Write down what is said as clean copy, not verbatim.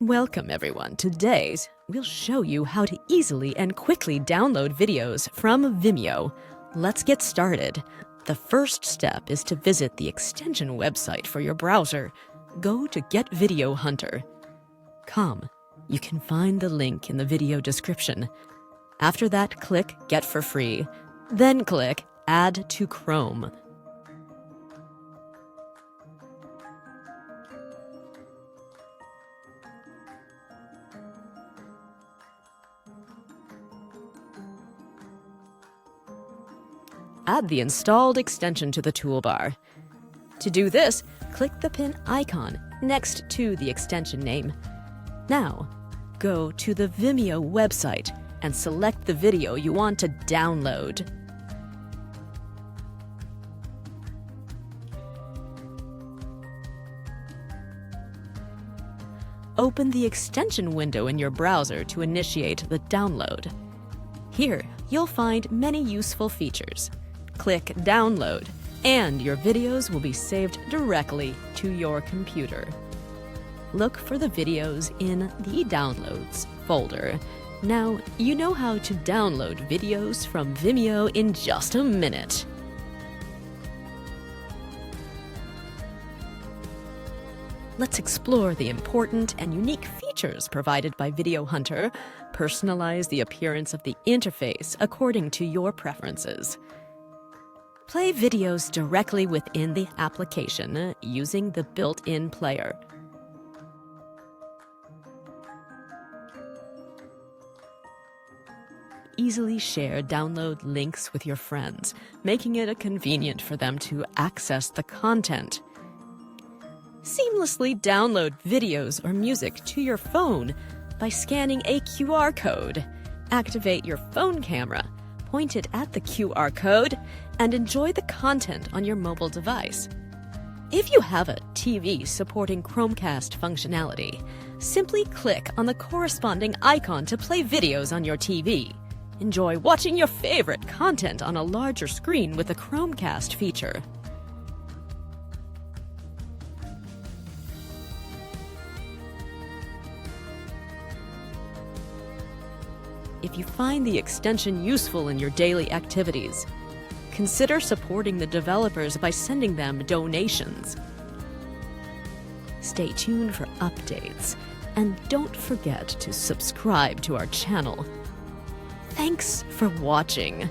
Welcome everyone. Today, we'll show you how to easily and quickly download videos from Vimeo. Let's get started. The first step is to visit the extension website for your browser. Go to Get Video Hunter. You can find the link in the video description. After that, click Get for Free. Then click Add to Chrome. Add the installed extension to the toolbar. To do this, click the pin icon next to the extension name. Now, go to the Vimeo website and select the video you want to download. Open the extension window in your browser to initiate the download. Here, you'll find many useful features. Click Download, and your videos will be saved directly to your computer. Look for the videos in the Downloads folder. Now, you know how to download videos from Vimeo in just a minute. Let's explore the important and unique features provided by Video Hunter. Personalize the appearance of the interface according to your preferences. Play videos directly within the application using the built-in player. Easily share download links with your friends, making it convenient for them to access the content. Seamlessly download videos or music to your phone by scanning a QR code. Activate your phone camera, point it at the QR code, and enjoy the content on your mobile device. If you have a TV supporting Chromecast functionality, simply click on the corresponding icon to play videos on your TV. Enjoy watching your favorite content on a larger screen with the Chromecast feature. If you find the extension useful in your daily activities, consider supporting the developers by sending them donations. Stay tuned for updates, and don't forget to subscribe to our channel. Thanks for watching.